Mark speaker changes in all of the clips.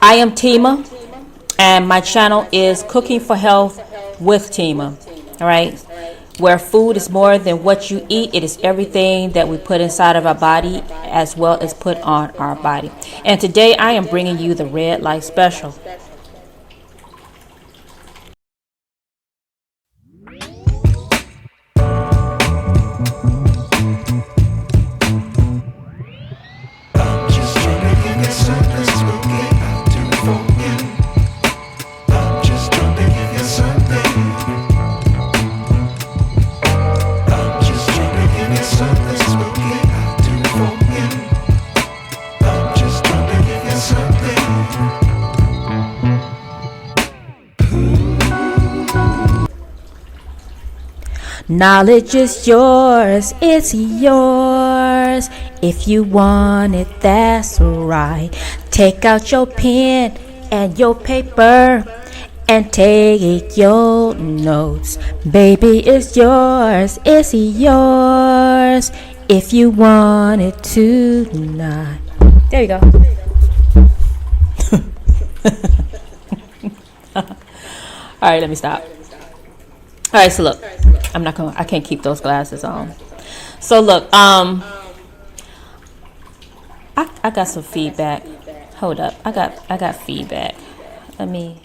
Speaker 1: I am Timah, and my channel is Cooking for Health with Timah. All right, where food is more than what you eat, it is everything that we put inside of our body as well as put on our body. And today I am bringing you the red light special. Knowledge is yours, it's yours. If you want it, that's right. Take out your pen and your paper and take your notes. Baby, it's yours, it's yours. If you want it tonight. There you go. All right, let me stop. All right, so look, I can't keep those glasses on. So look, I got some feedback. Hold up, I got feedback. Let me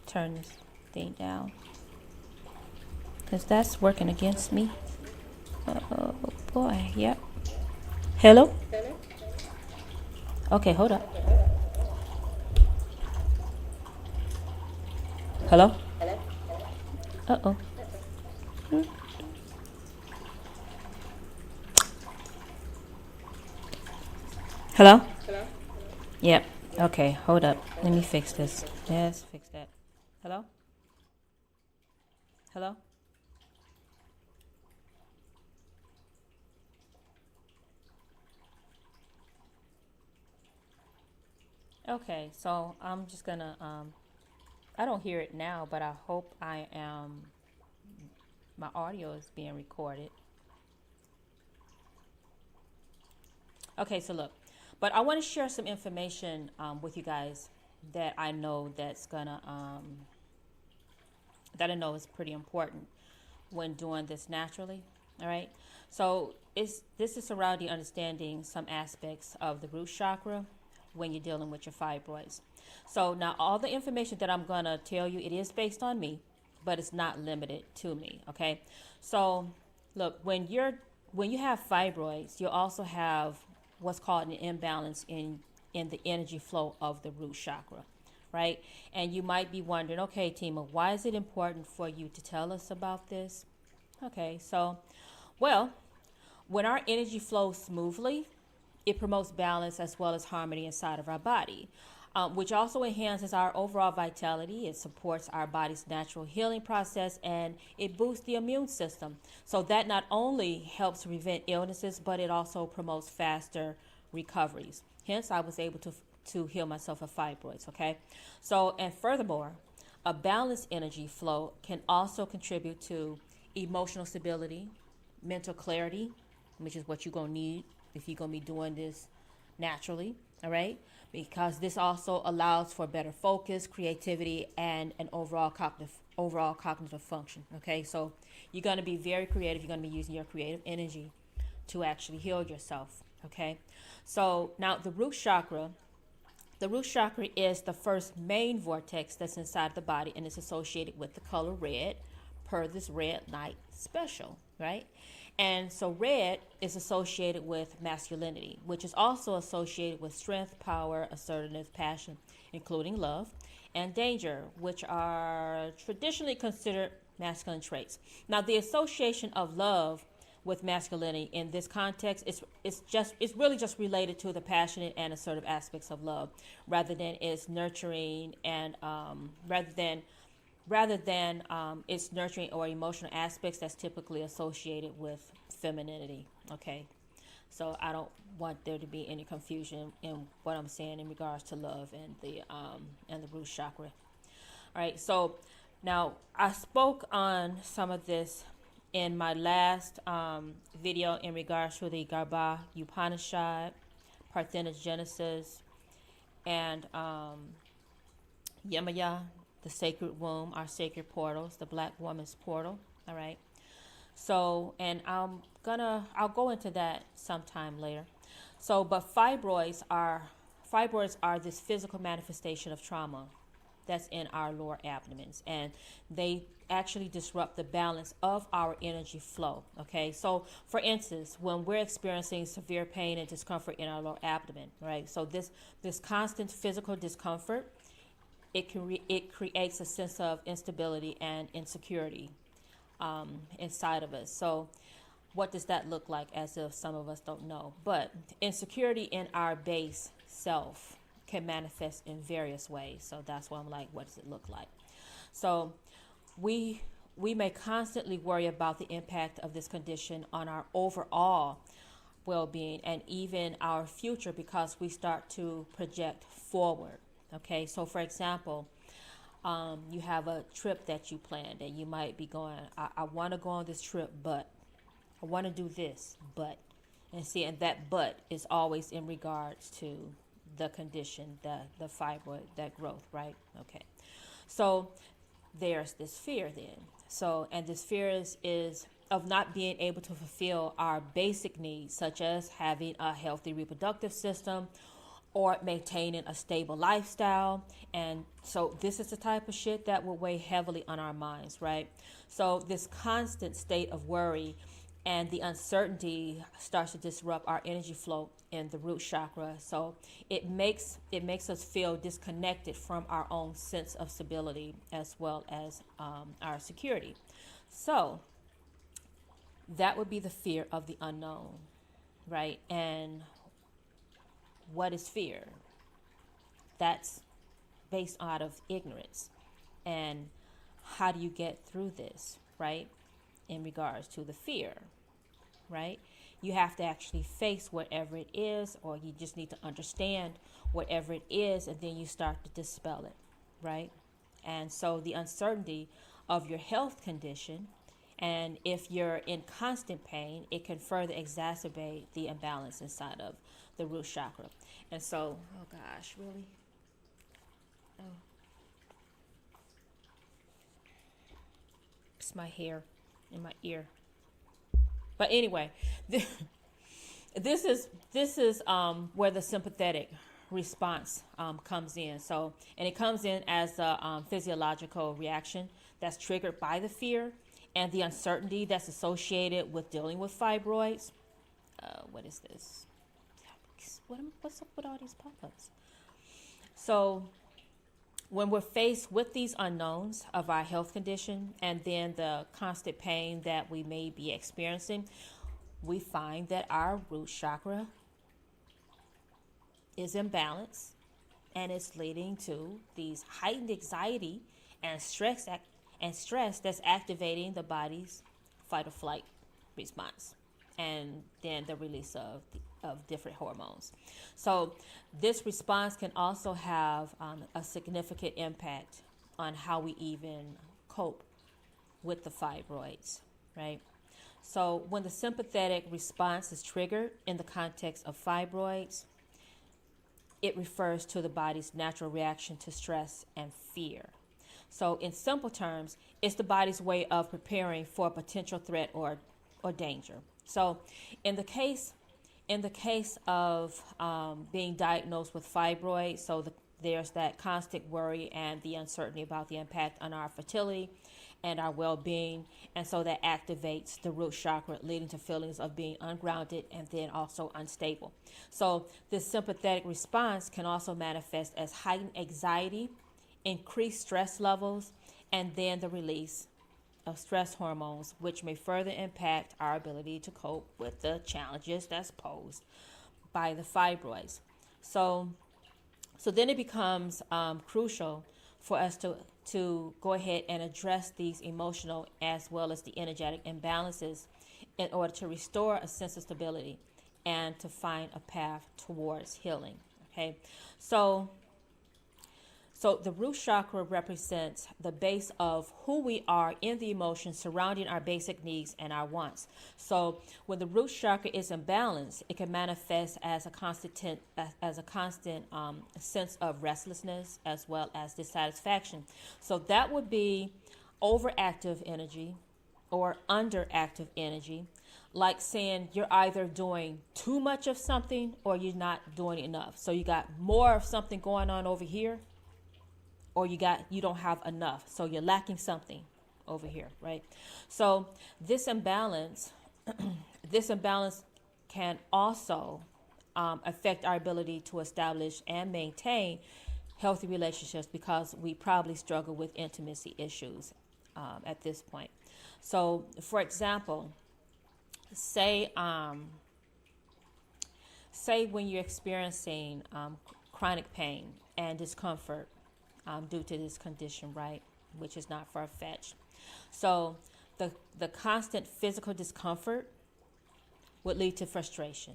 Speaker 1: turn this thing down, because that's working against me. Oh boy, yep. Hello? Okay, hold up. Hello? Uh-oh. Hello? Yep. Okay, hold up. Let me fix this. Yes, fix that. Hello? Hello? Okay, so I'm just gonna, I don't hear it now, but I hope my audio is being recorded. Okay, so look, but I want to share some information with you guys that I know that I know is pretty important when doing this naturally. All right, so this is surrounding understanding some aspects of the root chakra when you're dealing with your fibroids. So now all the information that I'm gonna tell you, it is based on me, but it's not limited to me. Okay, so look, when you have fibroids, you also have what's called an imbalance in the energy flow of the root chakra, right? And you might be wondering, okay, Timah, why is it important for you to tell us about this? Okay, so, well, when our energy flows smoothly, it promotes balance as well as harmony inside of our body, which also enhances our overall vitality. It supports our body's natural healing process, and it boosts the immune system. So that not only helps prevent illnesses, but it also promotes faster recoveries. Hence, I was able to heal myself of fibroids, okay? So, and furthermore, a balanced energy flow can also contribute to emotional stability, mental clarity, which is what you're going to need if you're going to be doing this naturally, all right? Because this also allows for better focus, creativity, and an overall cognitive function, okay? So you're going to be very creative. You're going to be using your creative energy to actually heal yourself, okay? So now the root chakra is the first main vortex that's inside the body, and it's associated with the color red per this red light special, right? And so red is associated with masculinity, which is also associated with strength, power, assertiveness, passion, including love, and danger, which are traditionally considered masculine traits. Now, the association of love with masculinity in this context it's really just related to the passionate and assertive aspects of love, rather than its nurturing and rather than its nurturing or emotional aspects that's typically associated with femininity. Okay, so I don't want there to be any confusion in what I'm saying in regards to love and the root chakra. All right, so now I spoke on some of this in my last video in regards to the Garba Upanishad, Parthenogenesis, and Yemaya, the sacred womb, our sacred portals, the Black woman's portal. All right. So, and I'll go into that sometime later. So, but fibroids are this physical manifestation of trauma that's in our lower abdomens, and they actually disrupt the balance of our energy flow. Okay, so for instance, when we're experiencing severe pain and discomfort in our lower abdomen, right? So this constant physical discomfort, it creates a sense of instability and insecurity inside of us. So what does that look like, as if some of us don't know? But insecurity in our base self can manifest in various ways. So that's why I'm like, what does it look like? So we may constantly worry about the impact of this condition on our overall well-being and even our future, because we start to project forward. Okay, so for example, you have a trip that you planned, and you might be going, I want to go on this trip, but I want to do this, but, and see, and that but is always in regards to the condition, the fibroid, that growth, right? Okay. So there's this fear then. So, and this fear is of not being able to fulfill our basic needs, such as having a healthy reproductive system or maintaining a stable lifestyle. And so this is the type of shit that will weigh heavily on our minds, right? So this constant state of worry and the uncertainty starts to disrupt our energy flow in the root chakra. So it makes us feel disconnected from our own sense of stability, as well as our security. So that would be the fear of the unknown, right? And what is fear? That's based out of ignorance. And how do you get through this, right? In regards to the fear, right? You have to actually face whatever it is, or you just need to understand whatever it is, and then you start to dispel it, right? And so the uncertainty of your health condition, and if you're in constant pain, it can further exacerbate the imbalance inside of the root chakra. And so, oh gosh, really? Oh. It's my hair in my ear. But anyway, this is where the sympathetic response comes in. So, and it comes in as a physiological reaction that's triggered by the fear and the uncertainty that's associated with dealing with fibroids. What is this? What's up with all these pop-ups? So when we're faced with these unknowns of our health condition and then the constant pain that we may be experiencing, we find that our root chakra is imbalanced, and it's leading to these heightened anxiety and stress that's activating the body's fight or flight response, and then the release of different hormones. So this response can also have a significant impact on how we even cope with the fibroids, right? So when the sympathetic response is triggered in the context of fibroids, it refers to the body's natural reaction to stress and fear. So in simple terms, it's the body's way of preparing for a potential threat or danger. So in the case of being diagnosed with fibroids, so there's that constant worry and the uncertainty about the impact on our fertility and our well-being, and so that activates the root chakra, leading to feelings of being ungrounded and then also unstable. So this sympathetic response can also manifest as heightened anxiety, increased stress levels, and then the release of stress hormones, which may further impact our ability to cope with the challenges that's posed by the fibroids. So then it becomes crucial for us to go ahead and address these emotional as well as the energetic imbalances in order to restore a sense of stability and to find a path towards healing. Okay, so So the root chakra represents the base of who we are in the emotions surrounding our basic needs and our wants. So when the root chakra is imbalanced, it can manifest as a constant sense of restlessness as well as dissatisfaction. So that would be overactive energy or underactive energy, like saying you're either doing too much of something or you're not doing enough. So you got more of something going on over here, or you don't have enough, so you're lacking something over here, right? So this imbalance can also affect our ability to establish and maintain healthy relationships, because we probably struggle with intimacy issues at this point. So for example, say when you're experiencing chronic pain and discomfort due to this condition, right, which is not far-fetched. So the constant physical discomfort would lead to frustration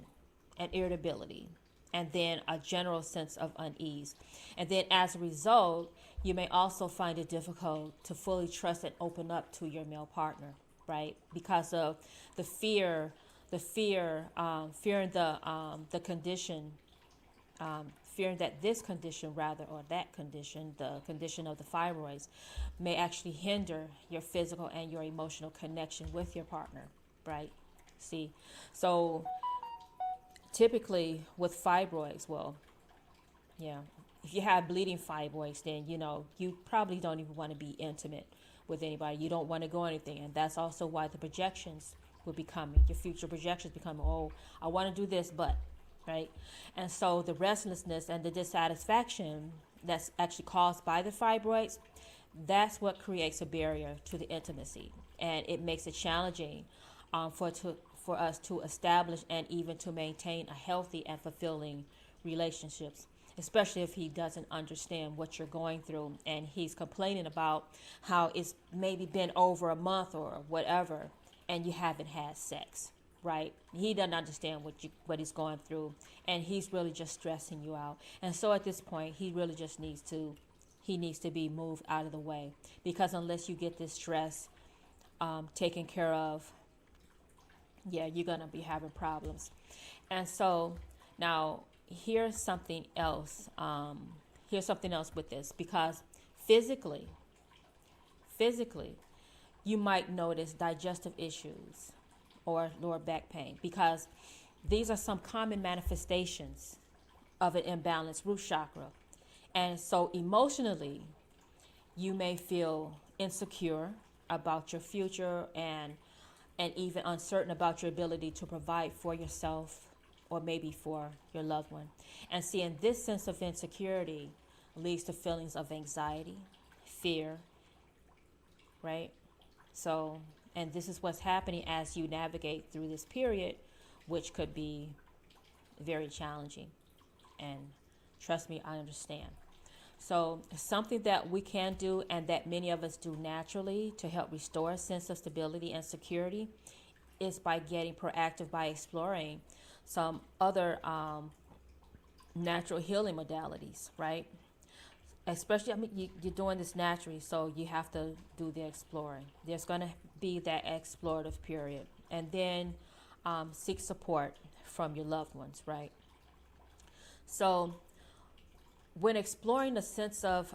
Speaker 1: and irritability, and then a general sense of unease. And then as a result, you may also find it difficult to fully trust and open up to your male partner, right, because of the fearing the condition, fearing that this condition, rather, or that condition, the condition of the fibroids, may actually hinder your physical and your emotional connection with your partner, right? See, so typically with fibroids, if you have bleeding fibroids, then, you probably don't even want to be intimate with anybody. You don't want to go anything. And that's also why the projections will be coming. Your future projections become, oh, I want to do this, but, right? And so the restlessness and the dissatisfaction that's actually caused by the fibroids, that's what creates a barrier to the intimacy. And it makes it challenging for us to establish and even to maintain a healthy and fulfilling relationships, especially if he doesn't understand what you're going through and he's complaining about how it's maybe been over a month or whatever and you haven't had sex, right? He doesn't understand what he's going through, and he's really just stressing you out. And so at this point, he really just needs to be moved out of the way, because unless you get this stress taken care of, you're going to be having problems. And so now here's something else. Here's something else with this, because physically, you might notice digestive issues or lower back pain, because these are some common manifestations of an imbalanced root chakra. And so emotionally, you may feel insecure about your future and even uncertain about your ability to provide for yourself or maybe for your loved one. And seeing this sense of insecurity leads to feelings of anxiety, fear, right? So, and this is what's happening as you navigate through this period, which could be very challenging. And trust me, I understand. So something that we can do, and that many of us do naturally to help restore a sense of stability and security, is by getting proactive by exploring some other natural healing modalities, right? Especially, you're doing this naturally, so you have to do the exploring. There's going to be that explorative period. And then seek support from your loved ones, right? So when exploring the sense of,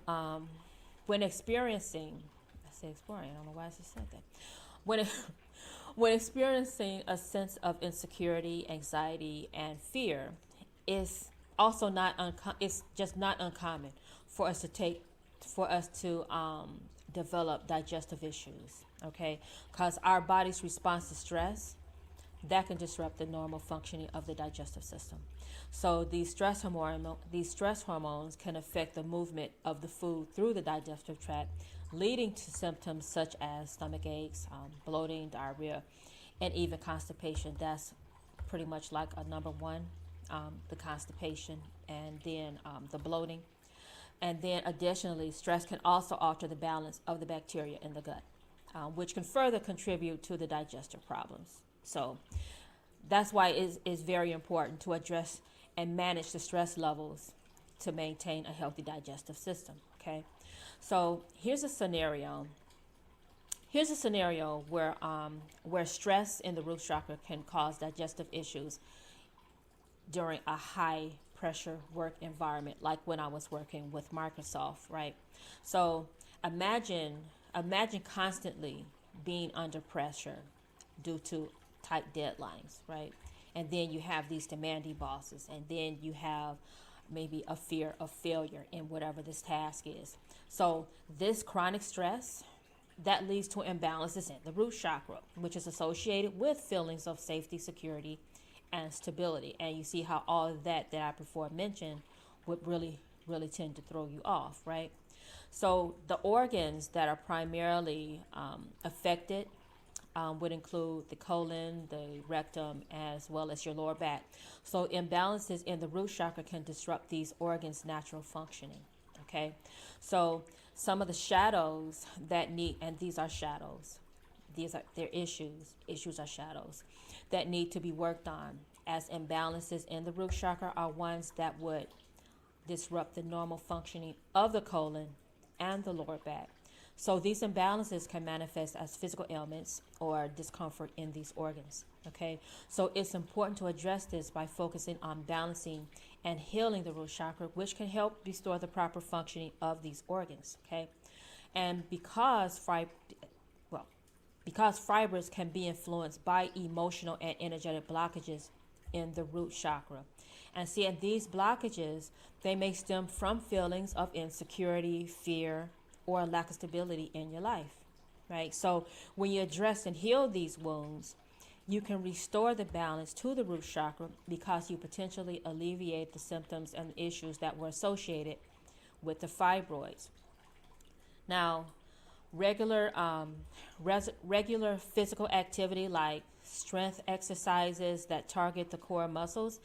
Speaker 1: when experiencing, I say exploring, I don't know why I just said that. When experiencing a sense of insecurity, anxiety, and fear, is also it's just not uncommon for us to develop digestive issues, okay? Because our body's response to stress, that can disrupt the normal functioning of the digestive system. So these stress hormones can affect the movement of the food through the digestive tract, leading to symptoms such as stomach aches, bloating, diarrhea, and even constipation. That's pretty much like a number one, the constipation, and then the bloating. And then additionally, stress can also alter the balance of the bacteria in the gut, which can further contribute to the digestive problems. So that's why it is very important to address and manage the stress levels to maintain a healthy digestive system, Okay. So here's a scenario. Here's a scenario where stress in the root chakra can cause digestive issues during a high pressure work environment, like when I was working with Microsoft, right? So imagine constantly being under pressure due to tight deadlines, right? And then you have these demanding bosses, and then you have maybe a fear of failure in whatever this task is. So this chronic stress that leads to imbalances in the root chakra, which is associated with feelings of safety, security, and stability. And you see how all of that I before mentioned would really tend to throw you off, right? So the organs that are primarily affected would include the colon, the rectum, as well as your lower back. So imbalances in the root chakra can disrupt these organs' natural functioning. Okay, so some of the shadows that need, and these are shadows, these are their issues are shadows that need to be worked on, as imbalances in the root chakra are ones that would disrupt the normal functioning of the colon and the lower back. So these imbalances can manifest as physical ailments or discomfort in these organs. Okay, so it's important to address this by focusing on balancing and healing the root chakra, which can help restore the proper functioning of these organs. Okay, and because fibers can be influenced by emotional and energetic blockages in the root chakra. And see, and these blockages, they may stem from feelings of insecurity, fear, or lack of stability in your life, right? So when you address and heal these wounds, you can restore the balance to the root chakra because you potentially alleviate the symptoms and issues that were associated with the fibroids. Now, regular physical activity like strength exercises that target the core muscles,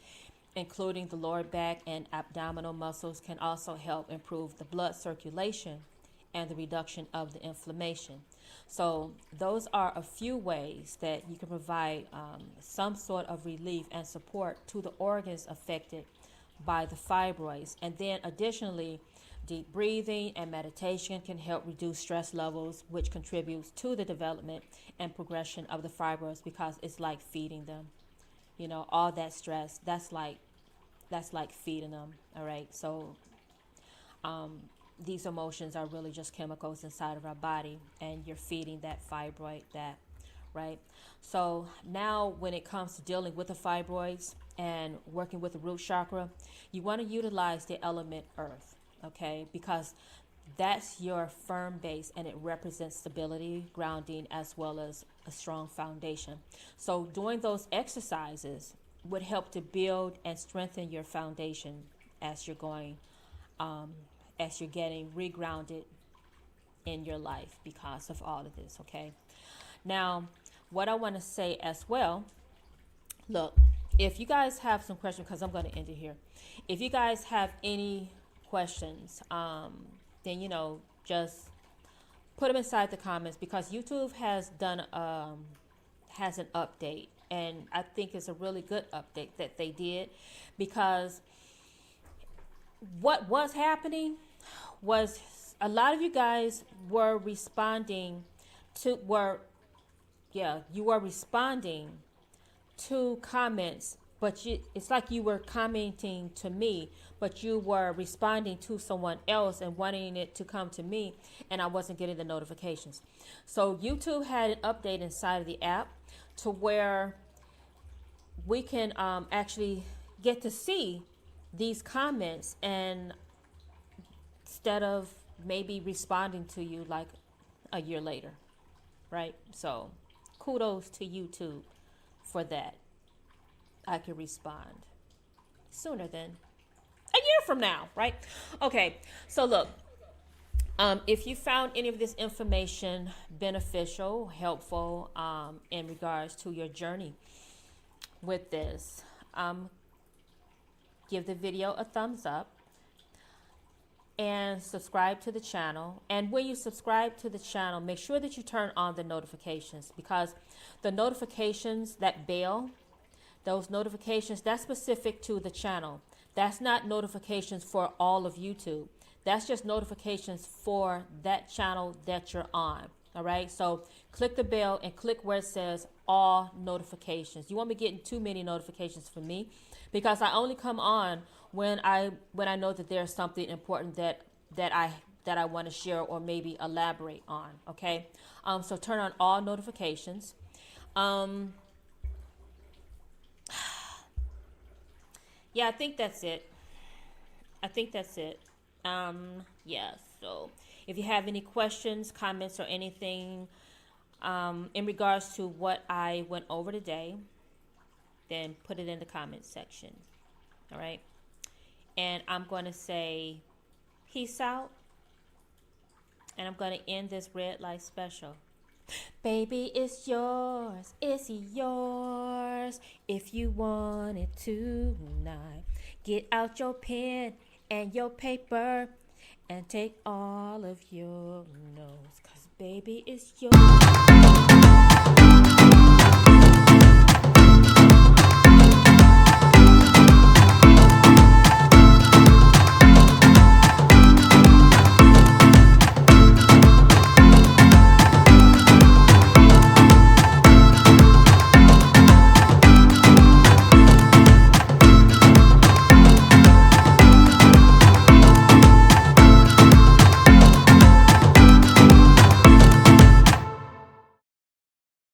Speaker 1: including the lower back and abdominal muscles, can also help improve the blood circulation and the reduction of the inflammation. So those are a few ways that you can provide some sort of relief and support to the organs affected by the fibroids. And then additionally, deep breathing and meditation can help reduce stress levels, which contributes to the development and progression of the fibroids, because it's like feeding them. You know, all that stress, that's like feeding them. All right. So these emotions are really just chemicals inside of our body, and you're feeding that fibroid that, right? So now when it comes to dealing with the fibroids and working with the root chakra, you want to utilize the element earth, okay? Because that's your firm base, and it represents stability, grounding, as well as a strong foundation. So doing those exercises would help to build and strengthen your foundation as you're going as you're getting regrounded in your life because of all of this, okay? Now, what I want to say as well, look, if you guys have some questions, because I'm going to end it here. If you guys have any questions, then, you know, just put them inside the comments, because YouTube has done, has an update. And I think it's a really good update that they did, because what was happening was a lot of you guys were responding to you were responding to comments, but it's like you were commenting to me, but you were responding to someone else and wanting it to come to me, and I wasn't getting the notifications. So YouTube had an update inside of the app to where we can actually get to see these comments, and instead of maybe responding to you like a year later, right? So kudos to YouTube for that. I can respond sooner than a year from now, right? Okay, so look, if you found any of this information beneficial, helpful in regards to your journey with this, give the video a thumbs up and subscribe to the channel. And when you subscribe to the channel, make sure that you turn on the notifications, because the notifications, that bell, those notifications, that's specific to the channel. That's not notifications for all of YouTube. That's just notifications for that channel that you're on. All right. So click the bell and click where it says all notifications. You won't be getting too many notifications from me, because I only come on when I know that there's something important that I want to share or maybe elaborate on. Okay. So turn on all notifications. Yeah, I think that's it. Yeah, so if you have any questions, comments, or anything in regards to what I went over today, then put it in the comments section. All right. And I'm going to say peace out. And I'm going to end this red light special. Baby, it's yours. It's yours. If you want it tonight, get out your pen and your paper and take all of your notes. 'Cause baby, it's yours.